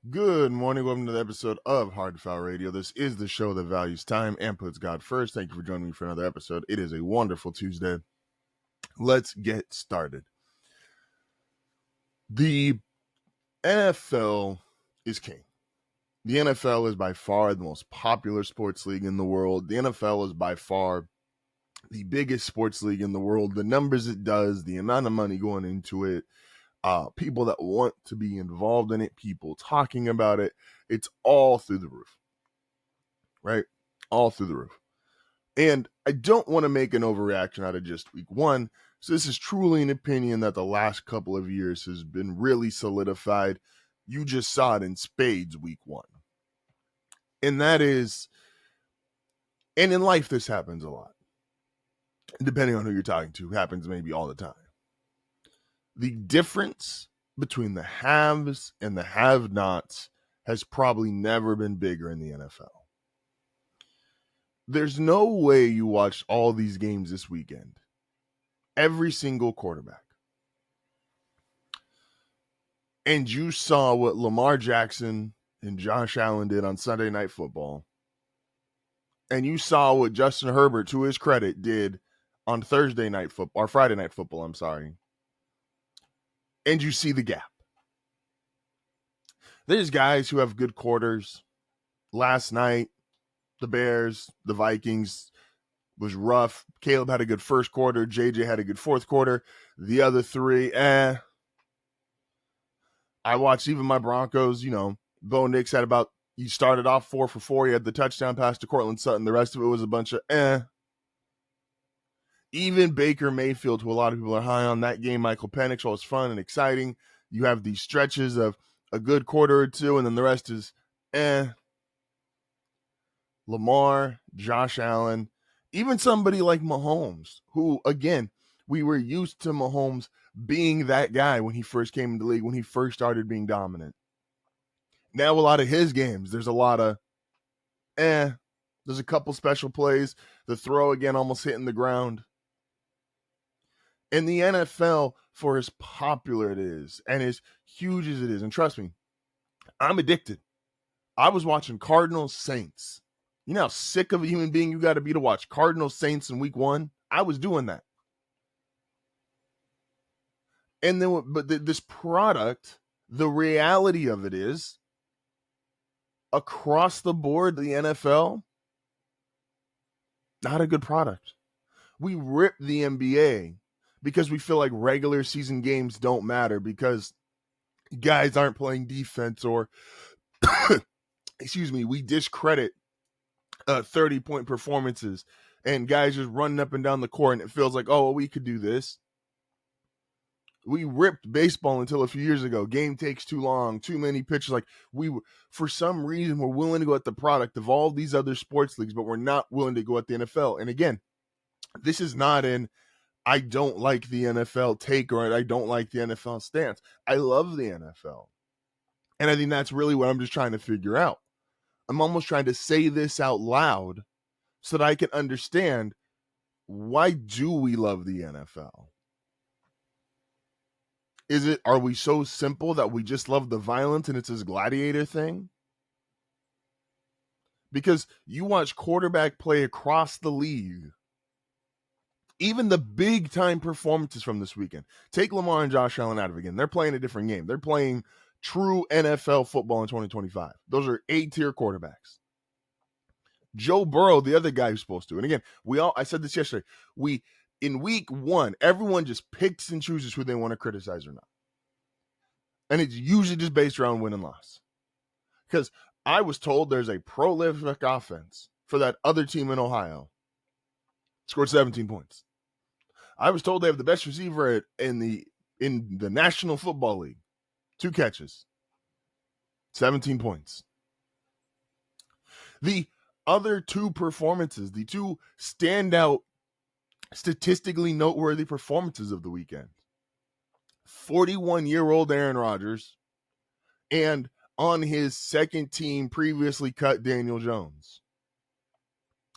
Good morning. Welcome to the episode of hardFoul Radio. This is the show that values time and puts God first. Thank you for joining me for another episode. It is a wonderful Tuesday. Let's get started. The NFL is king. The NFL is by far the most popular sports league in the world. The NFL is by far the biggest sports league in the world. The numbers it does, the amount of money going into it, people that want to be involved in it, people talking about it, it's all through the roof, right? All through the roof. And I don't want to make an overreaction out of just week one. So this is truly an opinion that the last couple of years has been really solidified. You just saw it in spades week one. And that is, and in life, this happens a lot. Depending on who you're talking to, happens maybe all the time. The difference between the haves and the have-nots has probably never been bigger in the NFL. There's no way you watched all these games this weekend. Every single quarterback. And you saw what Lamar Jackson and Josh Allen did on Sunday Night Football. And you saw what Justin Herbert, to his credit, did on Thursday Night Football, or Friday Night Football, I'm sorry. And you see the gap. There's guys who have good quarters. Last night, the Bears, the Vikings was rough. Caleb had a good first quarter. JJ had a good fourth quarter. The other three, I watched even my Broncos, Bo Nix had he started off 4 for 4. He had the touchdown pass to Cortland Sutton. The rest of it was a bunch of Even Baker Mayfield, who a lot of people are high on that game, Michael Penix, was fun and exciting. You have these stretches of a good quarter or two, and then the rest is Lamar, Josh Allen, even somebody like Mahomes, who, again, we were used to Mahomes being that guy when he first came into the league, when he first started being dominant. Now a lot of his games, there's a lot of there's a couple special plays. The throw, again, almost hitting the ground. In the NFL, for as popular it is and as huge as it is, and trust me, I'm addicted. I was watching Cardinals Saints. You know how sick of a human being you got to be to watch Cardinals Saints in week one? I was doing that. And then, but this product, the reality of it is, across the board, the NFL, not a good product. We rip the NBA because we feel like regular season games don't matter because guys aren't playing defense, or we discredit 30-point performances and guys just running up and down the court, and it feels like, oh, well, we could do this. We ripped baseball until a few years ago. Game takes too long, too many pitches. Like, for some reason, we're willing to go at the product of all these other sports leagues, but we're not willing to go at the NFL. And again, this is not an I don't like the NFL take, or I don't like the NFL stance. I love the NFL. And I think that's really what I'm just trying to figure out. I'm almost trying to say this out loud so that I can understand, why do we love the NFL? Are we so simple that we just love the violence and it's this gladiator thing? Because you watch quarterback play across the league, even the big time performances from this weekend. Take Lamar and Josh Allen out of it again. They're playing a different game. They're playing true NFL football in 2025. Those are A-tier quarterbacks. Joe Burrow, the other guy who's supposed to. And again, I said this yesterday. In week one, everyone just picks and chooses who they want to criticize or not. And it's usually just based around win and loss. Because I was told there's a prolific offense for that other team in Ohio. Scored 17 points. I was told they have the best receiver in the National Football League. 2 catches. 17 points. The other 2 performances, the 2 standout, statistically noteworthy performances of the weekend. 41-year-old Aaron Rodgers, and on his second team previously cut Daniel Jones.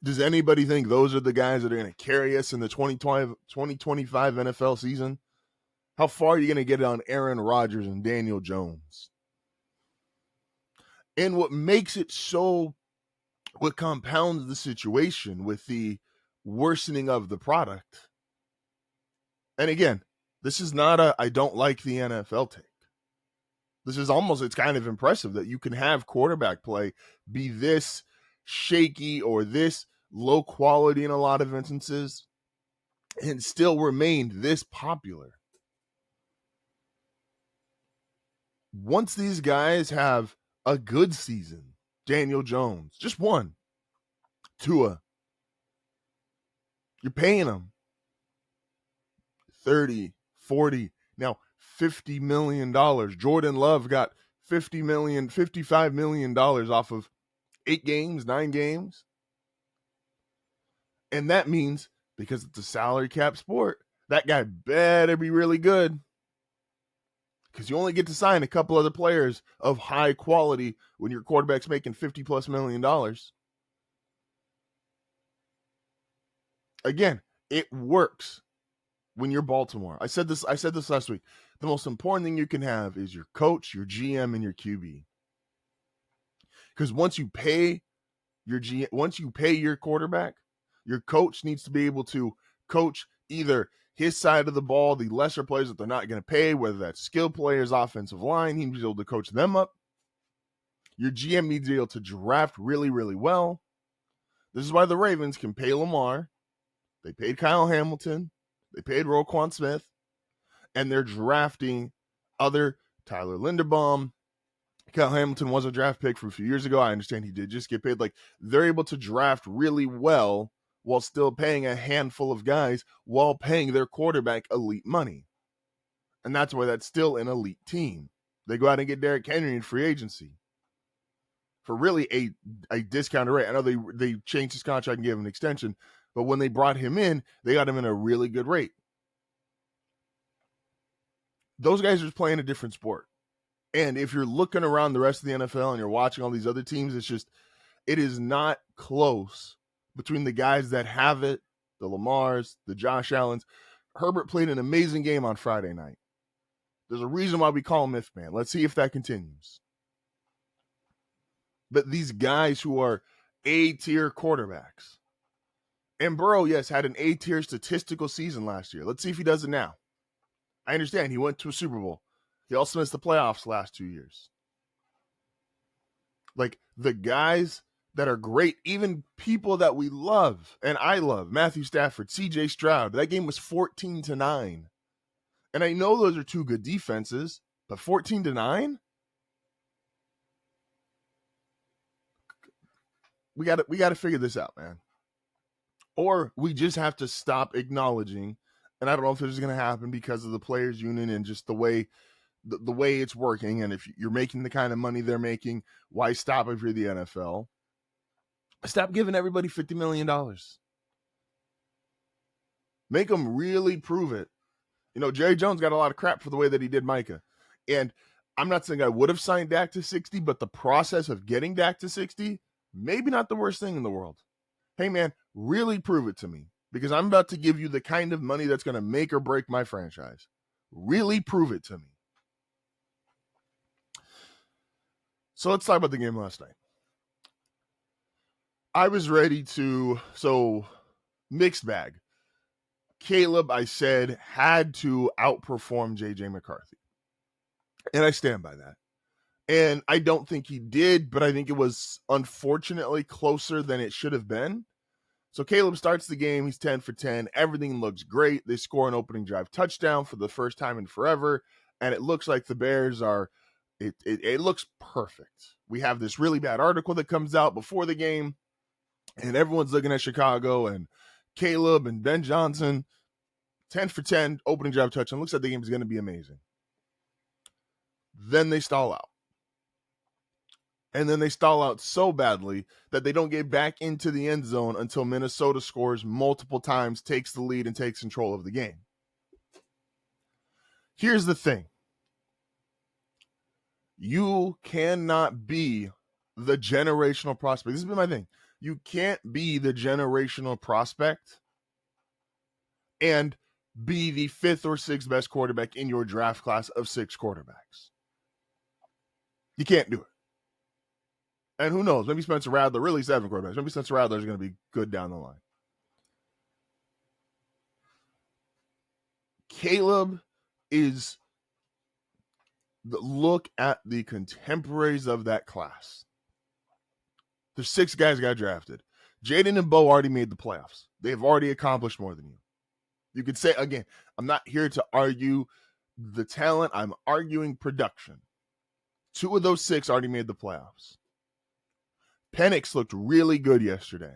Does anybody think those are the guys that are going to carry us in the 2025 NFL season? How far are you going to get on Aaron Rodgers and Daniel Jones? And what compounds the situation with the worsening of the product. And again, this is not I don't like the NFL take. This is it's kind of impressive that you can have quarterback play be this shaky or this low quality in a lot of instances and still remain this popular. Once these guys have a good season, Daniel Jones, just one, Tua, you're paying them 30, 40, now $50 million. Jordan Love got $55 million off of 8 games, 9 games. And that means, because it's a salary cap sport, that guy better be really good. Because you only get to sign a couple other players of high quality when your quarterback's making $50+ million. Again, it works when you're Baltimore. I said this last week. The most important thing you can have is your coach, your GM, and your QB. Because once you pay your quarterback, your coach needs to be able to coach either his side of the ball, the lesser players that they're not going to pay, whether that's skill players, offensive line, he needs to be able to coach them up. Your GM needs to be able to draft really, really well. This is why the Ravens can pay Lamar. They paid Kyle Hamilton. They paid Roquan Smith. And they're drafting other Tyler Linderbaum. Kyle Hamilton was a draft pick from a few years ago. I understand he did just get paid. Like, they're able to draft really well while still paying a handful of guys while paying their quarterback elite money. And that's why that's still an elite team. They go out and get Derrick Henry in free agency for really a discounted rate. I know they changed his contract and gave him an extension, but when they brought him in, they got him in a really good rate. Those guys are playing a different sport. And if you're looking around the rest of the NFL and you're watching all these other teams, it is not close between the guys that have it, the Lamars, the Josh Allens. Herbert played an amazing game on Friday night. There's a reason why we call him If Man. Let's see if that continues. But these guys who are A-tier quarterbacks. And Burrow, yes, had an A-tier statistical season last year. Let's see if he does it now. I understand he went to a Super Bowl. He also missed the playoffs last 2 years. Like, the guys that are great, even people that we love, and I love, Matthew Stafford, CJ Stroud, that game was 14-9. And I know those are two good defenses, but 14-9? We got to figure this out, man. Or we just have to stop acknowledging, and I don't know if this is going to happen because of the players union and just the way it's working. And if you're making the kind of money they're making, why stop if you're the NFL? Stop giving everybody $50 million. Make them really prove it. You know, Jerry Jones got a lot of crap for the way that he did Micah. And I'm not saying I would have signed Dak to 60, but the process of getting Dak to 60, maybe not the worst thing in the world. Hey, man, really prove it to me, because I'm about to give you the kind of money that's going to make or break my franchise. Really prove it to me. So let's talk about the game last night. I was ready to, mixed bag. Caleb, I said, had to outperform J.J. McCarthy. And I stand by that. And I don't think he did, but I think it was unfortunately closer than it should have been. So Caleb starts the game. He's 10 for 10. Everything looks great. They score an opening drive touchdown for the first time in forever. And it looks like the Bears are, it looks perfect. We have this really bad article that comes out before the game, and everyone's looking at Chicago and Caleb and Ben Johnson, 10 for 10, opening drive touchdown. Looks like the game is going to be amazing. Then they stall out. And then they stall out so badly that they don't get back into the end zone until Minnesota scores multiple times, takes the lead, and takes control of the game. Here's the thing. You cannot be the generational prospect. This has been my thing. You can't be the generational prospect and be the 5th or 6th best quarterback in your draft class of 6 quarterbacks. You can't do it. And who knows? Maybe Spencer Rattler, really 7 quarterbacks. Maybe Spencer Rattler is going to be good down the line. Caleb is look at the contemporaries of that class. There's 6 guys got drafted. Jaden and Bo already made the playoffs. They've already accomplished more than you. You could say, again, I'm not here to argue the talent. I'm arguing production. 2 of those 6 already made the playoffs. Penix looked really good yesterday.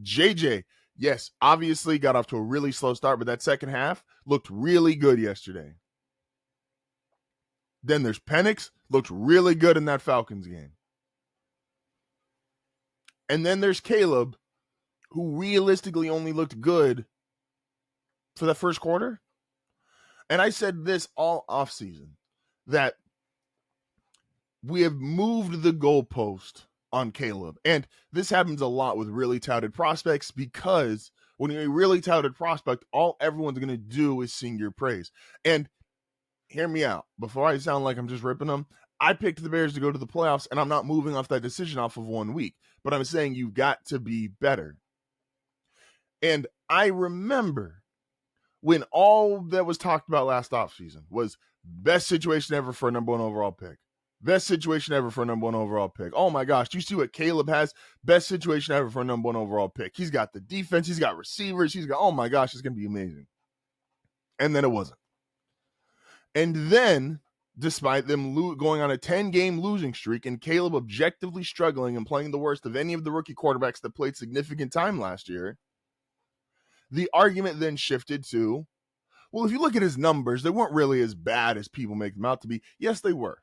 JJ, yes, obviously got off to a really slow start, but that second half looked really good yesterday. Then there's Penix, looked really good in that Falcons game. And then there's Caleb, who realistically only looked good for the first quarter. And I said this all offseason, that we have moved the goalpost on Caleb. And this happens a lot with really touted prospects, because when you're a really touted prospect, all everyone's going to do is sing your praise. And hear me out. Before I sound like I'm just ripping them, I picked the Bears to go to the playoffs, and I'm not moving off that decision off of 1 week. But I'm saying you've got to be better. And I remember when all that was talked about last offseason was best situation ever for a number 1 overall pick. Best situation ever for a number 1 overall pick. Oh my gosh, do you see what Caleb has? Best situation ever for a number 1 overall pick. He's got the defense, he's got receivers, he's got, oh my gosh, it's going to be amazing. And then it wasn't. And then, despite them going on a 10-game losing streak and Caleb objectively struggling and playing the worst of any of the rookie quarterbacks that played significant time last year, the argument then shifted to, well, if you look at his numbers, they weren't really as bad as people make them out to be. Yes, they were.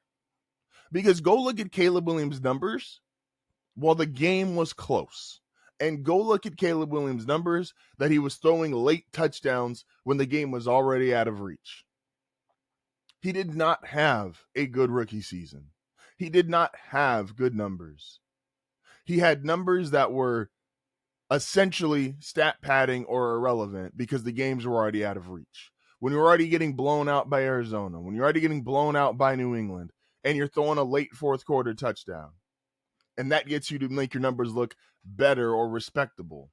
Because go look at Caleb Williams' numbers while the game was close. And go look at Caleb Williams' numbers that he was throwing late touchdowns when the game was already out of reach. He did not have a good rookie season. He did not have good numbers. He had numbers that were essentially stat padding or irrelevant because the games were already out of reach. When you're already getting blown out by Arizona, when you're already getting blown out by New England, and you're throwing a late fourth quarter touchdown, and that gets you to make your numbers look better or respectable.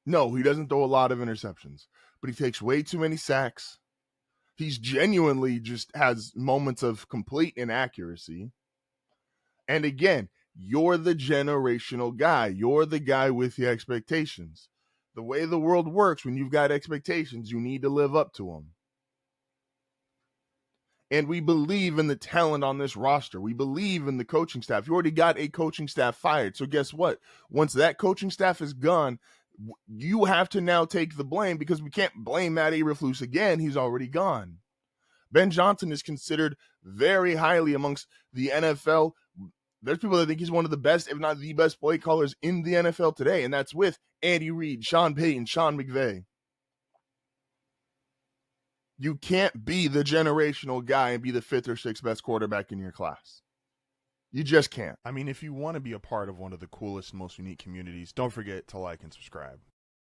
No, he doesn't throw a lot of interceptions, but he takes way too many sacks. He's genuinely just has moments of complete inaccuracy. And again, you're the generational guy. You're the guy with the expectations. The way the world works, when you've got expectations, you need to live up to them. And we believe in the talent on this roster. We believe in the coaching staff. You already got a coaching staff fired. So guess what? Once that coaching staff is gone, you have to now take the blame, because we can't blame Matt Eberflus again. He's already gone. Ben Johnson is considered very highly amongst the NFL. There's people that think he's one of the best, if not the best play callers in the NFL today. And that's with Andy Reid, Sean Payton, Sean McVay. You can't be the generational guy and be the 5th or 6th best quarterback in your class. You just can't. I mean, if you want to be a part of one of the coolest, most unique communities, don't forget to like and subscribe.